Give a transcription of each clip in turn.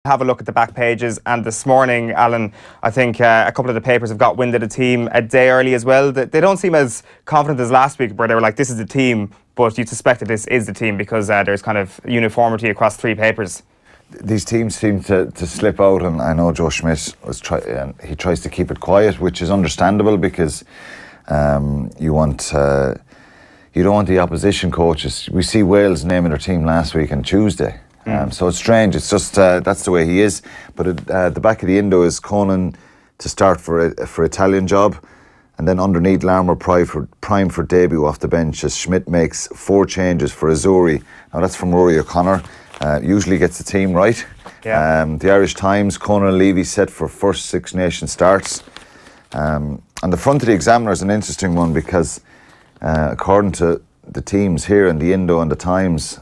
Have a look at the back pages, and this morning, Alan, I think a couple of the papers have got wind of the team a day early as well. They don't seem as confident as last week, where they were like, this is the team, but you'd suspect that this is the team because there's kind of uniformity across three papers. These teams seem to slip out, and I know Joe Schmidt he tries to keep it quiet, which is understandable because you don't want the opposition coaches. We see Wales naming their team last week on Tuesday. So it's strange. It's just that's the way he is. But at the back of the Indo is Conan to start for Italian job, and then underneath Larmour prime for debut off the bench as Schmidt makes 4 changes for Azuri. Now that's from Rory O'Connor. Usually gets the team right. Yeah. The Irish Times, Conan Levy set for first Six Nations starts. And the front of the Examiner is an interesting one because according to the teams here in the Indo and the Times,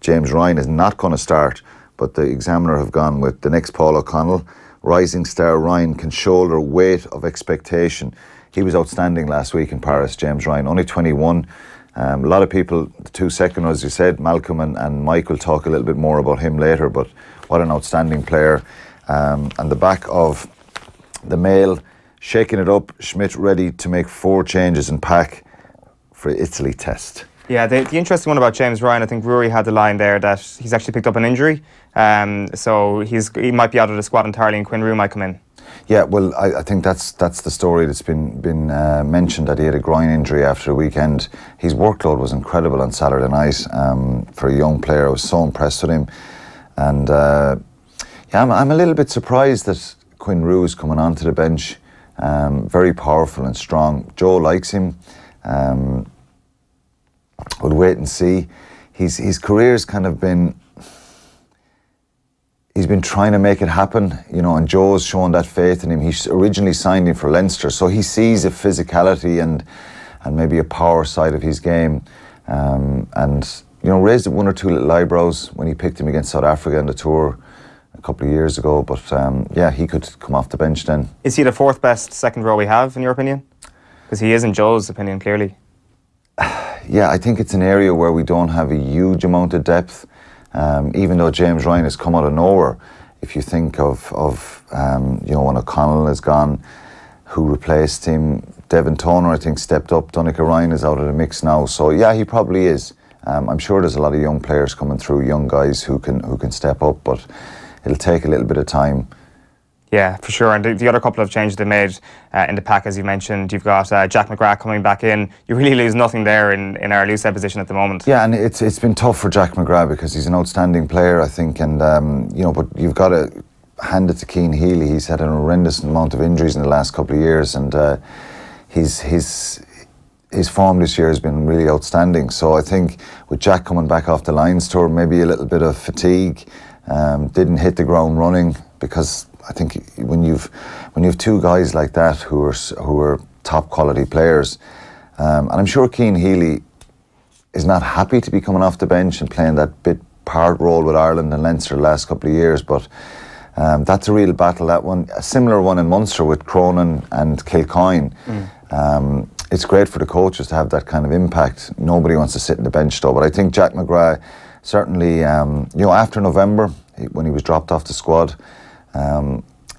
James Ryan is not going to start, but the Examiner have gone with the next Paul O'Connell. Rising star Ryan can shoulder weight of expectation. He was outstanding last week in Paris, James Ryan, only 21. A lot of people, the 2 second, as you said, Malcolm and Mike will talk a little bit more about him later, but what an outstanding player. And the back of the Mail, shaking it up, Schmidt ready to make 4 changes and pack for Italy test. Yeah, the interesting one about James Ryan, I think Rory had the line there that he's actually picked up an injury, so he might be out of the squad entirely, and Quinn Roux might come in. Yeah, well, I think that's the story that's been mentioned, that he had a groin injury after the weekend. His workload was incredible on Saturday night for a young player. I was so impressed with him, and yeah, I'm a little bit surprised that Quinn Roux is coming onto the bench. Very powerful and strong. Joe likes him. We'll wait and see. His career's kind of been... He's been trying to make it happen, you know, and Joe's shown that faith in him. He originally signed him for Leinster, so he sees a physicality and maybe a power side of his game. And, you know, raised 1 or 2 little eyebrows when he picked him against South Africa in the tour a couple of years ago. But, yeah, he could come off the bench then. Is he the 4th best second row we have, in your opinion? Because he is in Joe's opinion, clearly. Yeah, I think it's an area where we don't have a huge amount of depth. Even though James Ryan has come out of nowhere, if you think of you know, when O'Connell is gone, who replaced him, Devin Toner, I think, stepped up. Donncha Ryan is out of the mix now, so yeah, he probably is. I'm sure there's a lot of young players coming through, young guys who can step up, but it'll take a little bit of time. Yeah, for sure. And the other couple of changes they made in the pack, as you mentioned, you've got Jack McGrath coming back in. You really lose nothing there in our loose head position at the moment. Yeah, and it's been tough for Jack McGrath because he's an outstanding player, I think, and you know, but you've got to hand it to Cian Healy. He's had an horrendous amount of injuries in the last couple of years, and his form this year has been really outstanding. So I think with Jack coming back off the Lions tour, maybe a little bit of fatigue, didn't hit the ground running, because I think when you've 2 guys like that who are top quality players, and I'm sure Cian Healy is not happy to be coming off the bench and playing that bit part role with Ireland and Leinster the last couple of years, but that's a real battle, that one. A similar one in Munster with Cronin and Kilcoyne. It's great for the coaches to have that kind of impact. Nobody wants to sit in the bench though, but I think Jack McGrath certainly, you know, after November when he was dropped off the squad,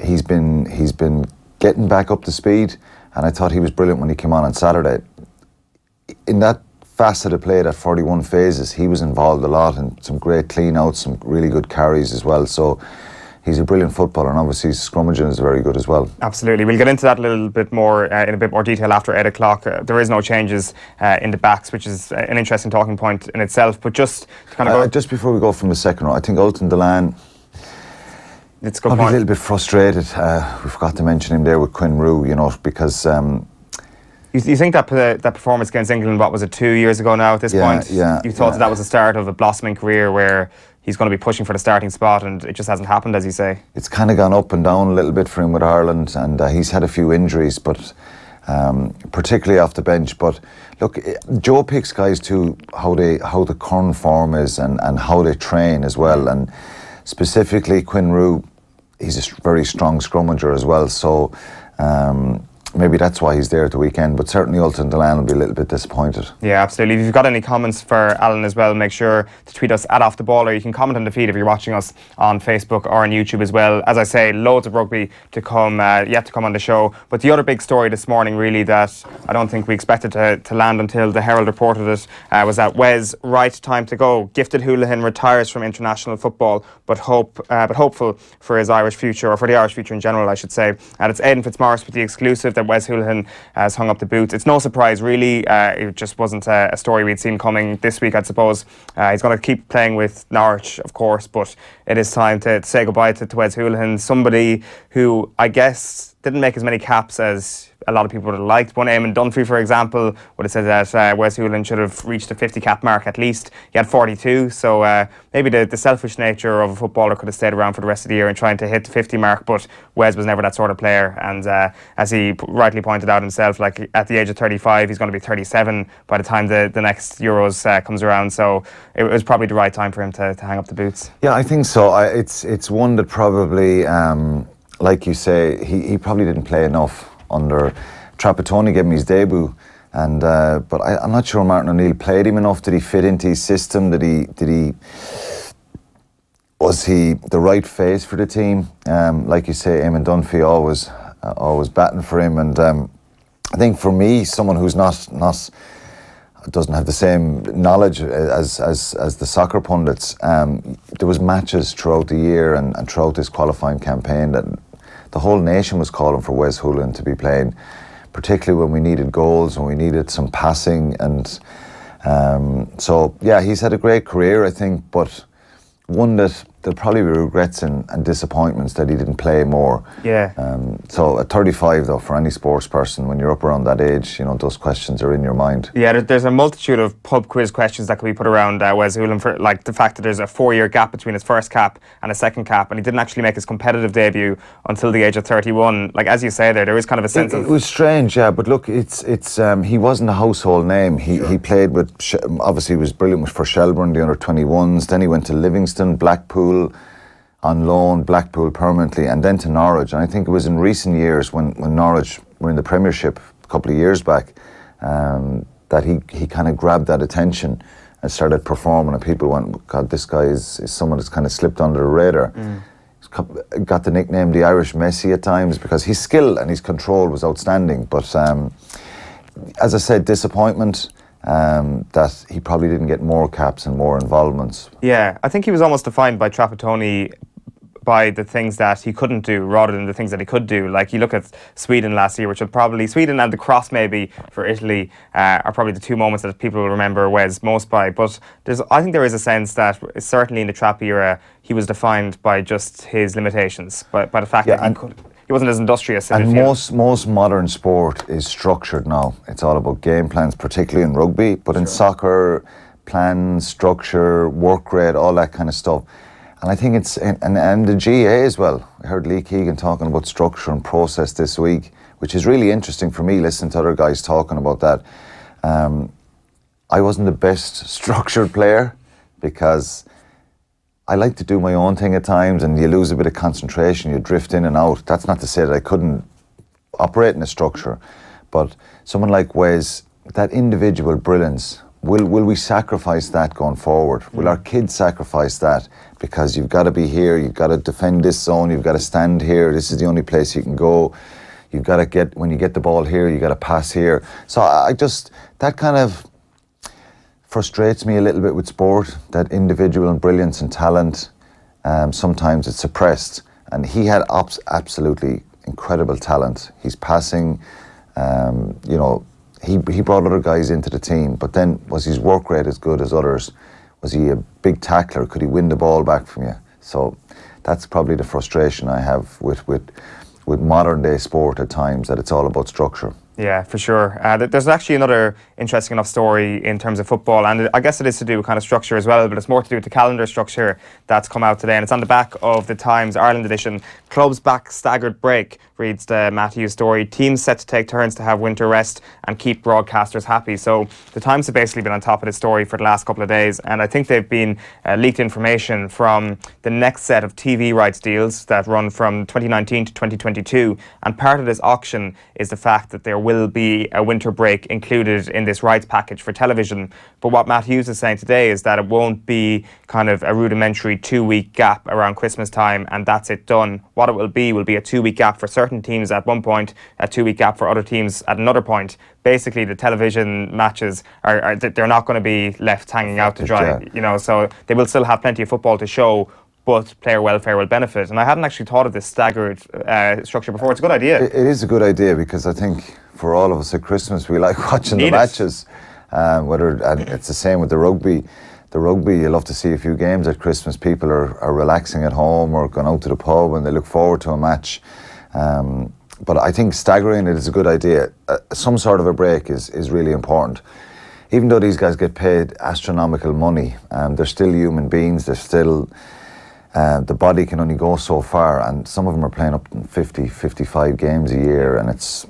he's been getting back up to speed, and I thought he was brilliant when he came on Saturday. In that facet of play, that 41 phases, he was involved a lot in some great clean outs, some really good carries as well. So he's a brilliant footballer, and obviously his scrummaging is very good as well. Absolutely. We'll get into that a little bit more in a bit more detail after 8 o'clock. There is no changes in the backs, which is an interesting talking point in itself. But just to kind of go... Just before we go from the second row, I think Ultan Dillane, it's a good probably point. A little bit frustrated. We forgot to mention him there with Quinn Roux, you know, because... You think that performance against England, what was it, 2 years ago now at this point? Yeah. You thought that was the start of a blossoming career where he's going to be pushing for the starting spot, and it just hasn't happened, as you say. It's kind of gone up and down a little bit for him with Ireland, and he's had a few injuries, but particularly off the bench. But look, Joe picks guys too, how the current form is and how they train as well. And specifically Quinn Roux, he's a very strong scrummager as well. So maybe that's why he's there at the weekend, but certainly Ultan Delan will be a little bit disappointed. Yeah, absolutely. If you've got any comments for Alan as well, make sure to tweet us at Off The Ball, or you can comment on the feed if you're watching us on Facebook or on YouTube as well. As I say, loads of rugby to come, yet to come on the show. But the other big story this morning, really, that I don't think we expected to land until the Herald reported it, was that Wes, right time to go. Gifted Hoolahan retires from international football, but hopeful for his Irish future, or for the Irish future in general, I should say. And it's Aidan Fitzmaurice with the exclusive that Wes Hoolahan has hung up the boots. It's no surprise, really. It just wasn't a story we'd seen coming this week, I suppose. He's going to keep playing with Norwich, of course, but it is time to say goodbye to Wes Hoolahan, somebody who I guess didn't make as many caps as a lot of people would have liked. One Eamon Dunphy, for example, would have said that Wes Hoolahan should have reached the 50 cap mark at least. He had 42, so maybe the selfish nature of a footballer could have stayed around for the rest of the year and trying to hit the 50 mark, but Wes was never that sort of player, and as he rightly pointed out himself, like at the age of 35, he's going to be 37 by the time the next Euros comes around, so it was probably the right time for him to hang up the boots. Yeah, I think so. It's one that probably, like you say, he probably didn't play enough under Trapattoni. Gave him his debut, and but I'm not sure Martin O'Neill played him enough. Did he fit into his system? Was he the right face for the team? Like you say, Eamon Dunphy always batting for him, and I think for me, someone who's not doesn't have the same knowledge as the soccer pundits, there was matches throughout the year and throughout this qualifying campaign that the whole nation was calling for Wes Hoolahan to be playing, particularly when we needed goals, when we needed some passing, and so yeah, he's had a great career, I think, but one that there'll probably be regrets and disappointments that he didn't play more. Yeah. So at 35, though, for any sports person, when you're up around that age, you know, those questions are in your mind. Yeah, there's a multitude of pub quiz questions that could be put around Wes Hoolahan, for like the fact that there's a 4-year gap between his first cap and a second cap, and he didn't actually make his competitive debut until the age of 31. Like, as you say there is kind of a sense of... It was strange, yeah, but look, it's he wasn't a household name. He played with, obviously he was brilliant for Shelbourne, the under-21s, then he went to Livingston, Blackpool, on loan, Blackpool permanently, and then to Norwich. And I think it was in recent years when Norwich were in the Premiership a couple of years back that he kind of grabbed that attention and started performing, and people went, God, this guy is someone that's kind of slipped under the radar. He's got the nickname the Irish Messi at times because his skill and his control was outstanding, but as I said, disappointment that he probably didn't get more caps and more involvements. Yeah, I think he was almost defined by Trapattoni by the things that he couldn't do rather than the things that he could do. Like, you look at Sweden last year, which would probably, Sweden and the cross maybe for Italy are probably the two moments that people will remember Wes most by. But I think there is a sense that certainly in the Trapp era, he was defined by just his limitations, by the fact that he wasn't as industrious. And most modern sport is structured now. It's all about game plans, particularly in rugby, but in soccer, plans, structure, work rate, all that kind of stuff. And I think it's, and the GA as well. I heard Lee Keegan talking about structure and process this week, which is really interesting for me, listening to other guys talking about that. I wasn't the best structured player because I like to do my own thing at times, and you lose a bit of concentration, you drift in and out. That's not to say that I couldn't operate in a structure, but someone like Wes, that individual brilliance, will we sacrifice that going forward? Will our kids sacrifice that? Because you've got to be here, you've got to defend this zone, you've got to stand here, this is the only place you can go. You've got to get, when you get the ball here, you've got to pass here. So I just, that kind of frustrates me a little bit with sport, that individual and brilliance and talent, sometimes it's suppressed. And he had absolutely incredible talent. He's passing, you know, he brought other guys into the team, but then was his work rate as good as others? Was he a big tackler? Could he win the ball back from you? So that's probably the frustration I have with modern day sport at times, that it's all about structure. Yeah, for sure. There's actually another interesting enough story in terms of football, and I guess it is to do with kind of structure as well, but it's more to do with the calendar structure that's come out today, and it's on the back of the Times Ireland edition. Clubs back staggered break, reads the Matthews story. Teams set to take turns to have winter rest and keep broadcasters happy. So the Times have basically been on top of this story for the last couple of days, and I think they've been leaked information from the next set of TV rights deals that run from 2019 to 2022, and part of this auction is the fact that there will be a winter break included in this rights package for television. But what Matt Hughes is saying today is that it won't be kind of a rudimentary 2-week gap around Christmas time and that's it done. What it will be a 2-week gap for certain teams at one point, a 2-week gap for other teams at another point. Basically, the television matches they're not going to be left hanging out to dry, you know, so they will still have plenty of football to show, but player welfare will benefit. And I hadn't actually thought of this staggered structure before. It's a good idea. It is a good idea because I think for all of us at Christmas, we like watching the matches. And it's the same with the rugby. The rugby, you love to see a few games at Christmas. People are relaxing at home or going out to the pub and they look forward to a match. But I think staggering it is a good idea. Some sort of a break is really important. Even though these guys get paid astronomical money, they're still human beings. They're still... the body can only go so far, and some of them are playing up in 50, 55 games a year, and it's,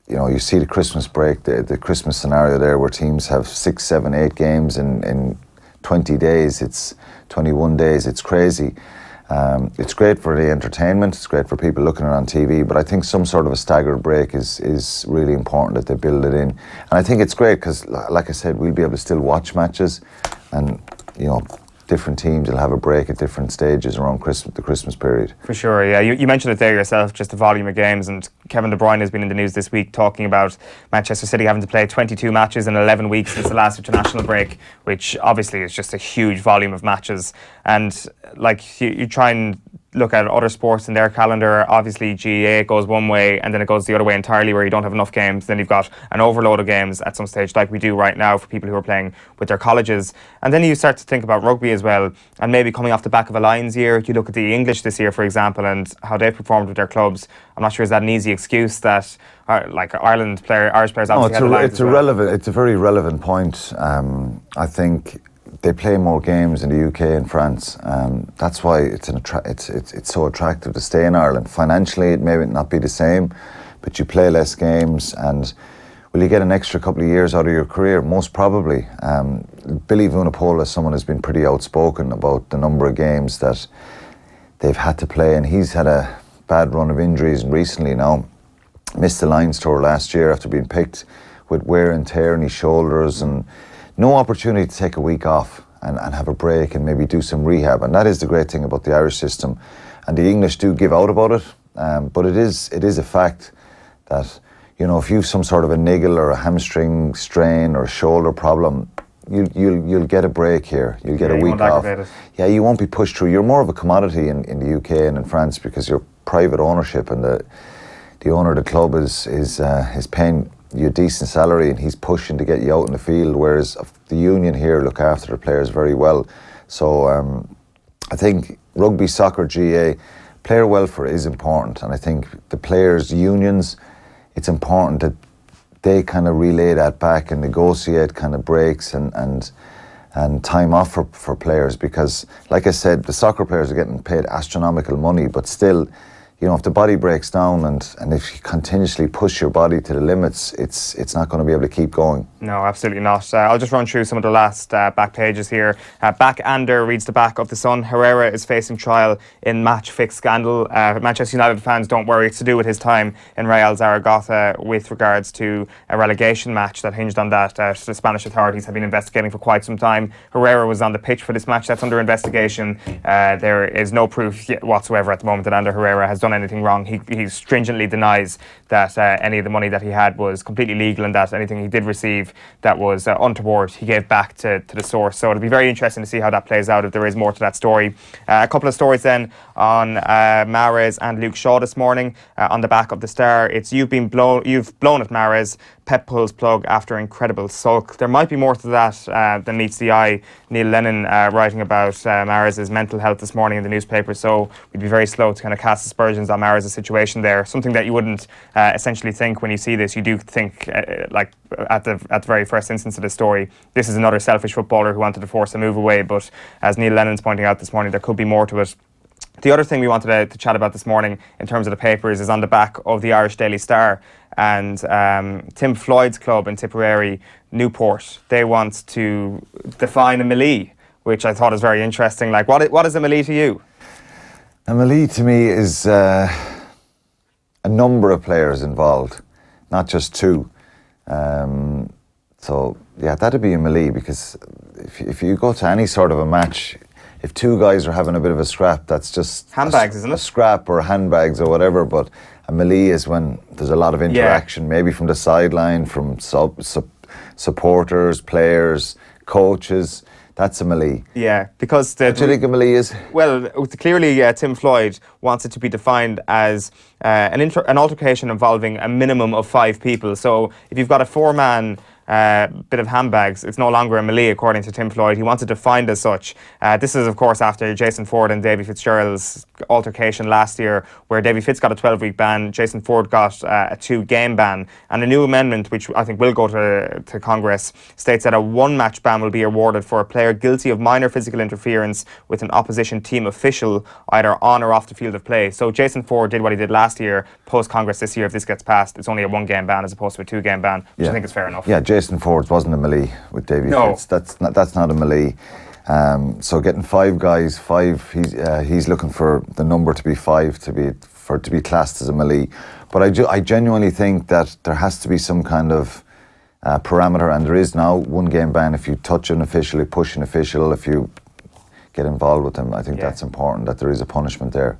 you know, you see the Christmas break, the Christmas scenario there where teams have 6, 7, 8 games in 20 days, it's 21 days, it's crazy. It's great for the entertainment, it's great for people looking at it on TV, but I think some sort of a staggered break is really important that they build it in. And I think it's great because, like I said, we'll be able to still watch matches and, you know, different teams will have a break at different stages around the Christmas period. For sure, yeah. You mentioned it there yourself, just the volume of games, and Kevin De Bruyne has been in the news this week talking about Manchester City having to play 22 matches in 11 weeks since the last international break, which obviously is just a huge volume of matches. And like you try and look at other sports in their calendar, obviously GAA goes one way and then it goes the other way entirely where you don't have enough games. Then you've got an overload of games at some stage like we do right now for people who are playing with their colleges. And then you start to think about rugby as well, and maybe coming off the back of a Lions year, you look at the English this year, for example, and how they performed with their clubs. I'm not sure is that an easy excuse that like Irish players obviously had the Lions as well. It's a very relevant point. I think they play more games in the UK and France. That's why it's so attractive to stay in Ireland. Financially, it may not be the same, but you play less games, and will you get an extra couple of years out of your career? Most probably. Billy Vunipola is someone who's been pretty outspoken about the number of games that they've had to play, and he's had a bad run of injuries recently now. Missed the Lions tour last year after being picked with wear and tear in his shoulders, and no opportunity to take a week off and have a break and maybe do some rehab. And that is the great thing about the Irish system. And the English do give out about it, but it is a fact that, you know, if you've some sort of a niggle or a hamstring strain or a shoulder problem, you'll get a break here. You'll get a week off. Yeah, you won't be pushed through. You're more of a commodity in the UK and in France because you're private ownership, and the owner of the club is paying you a decent salary and he's pushing to get you out in the field, whereas the union here look after the players very well. So I think rugby, soccer, GA, player welfare is important, and I think the players' unions, it's important that they kind of relay that back and negotiate kind of breaks and time off for players, because like I said, the soccer players are getting paid astronomical money, but still, you know, if the body breaks down and if you continuously push your body to the limits, it's not going to be able to keep going. No, absolutely not. I'll just run through some of the last back pages here. Backander reads the back of the Sun. Herrera is facing trial in match fix scandal. Manchester United fans, don't worry, it's to do with his time in Real Zaragoza with regards to a relegation match that hinged on that. The Spanish authorities have been investigating for quite some time. Herrera was on the pitch for this match. That's under investigation. There is no proof whatsoever at the moment that Ander Herrera has done anything wrong. He stringently denies that any of the money that he had was completely legal, and that anything he did receive that was untoward he gave back to the source. So it'll be very interesting to see how that plays out, if there is more to that story. A couple of stories then on Mahrez and Luke Shaw this morning on the back of the Star. It's you've blown at Mahrez. Pep pulls plug after incredible sulk. There might be more to that than meets the eye. Neil Lennon writing about Mahrez's mental health this morning in the newspaper, so we'd be very slow to kind of cast aspersions on Mahrez's situation there. Something that you wouldn't essentially think when you see this. You do think, like at the very first instance of this story, this is another selfish footballer who wanted to force a move away, but as Neil Lennon's pointing out this morning, there could be more to it. The other thing we wanted to chat about this morning in terms of the papers is on the back of the Irish Daily Star, and Tim Floyd's club in Tipperary, Newport, they want to define a melee, which I thought is very interesting. Like, what is a melee to you? A melee to me is a number of players involved, not just two. So yeah, that'd be a melee, because if you go to any sort of a match, if two guys are having a bit of a scrap, that's just handbags, isn't it? A scrap or handbags or whatever. But a melee is when there's a lot of interaction, maybe from the sideline, from supporters, players, coaches. That's a melee. Yeah, because what do you think a melee is? Well, clearly Tim Floyd wants it to be defined as an altercation involving a minimum of 5 people. So if you've got a 4-man bit of handbags, it's no longer a melee, according to Tim Floyd. He wants it defined as such. This is, of course, after Jason Ford and Davy Fitzgerald's altercation last year, where Davy Fitz got a 12-week ban, Jason Ford got a 2-game ban. And a new amendment, which I think will go to Congress, states that a 1-match ban will be awarded for a player guilty of minor physical interference with an opposition team official, either on or off the field of play. So Jason Ford did what he did last year. Post-Congress this year, if this gets passed, it's only a 1-game ban as opposed to a 2-game ban, which I think is fair enough. Yeah, Jason Ford wasn't a melee with Davy Fitz. That's not a melee. So getting 5 guys, he's looking for the number to be 5 to be classed as a melee. But I genuinely think that there has to be some kind of parameter, and there is now 1-game ban if you touch an official, you push an official, if you get involved with them. I think that's important, that there is a punishment there.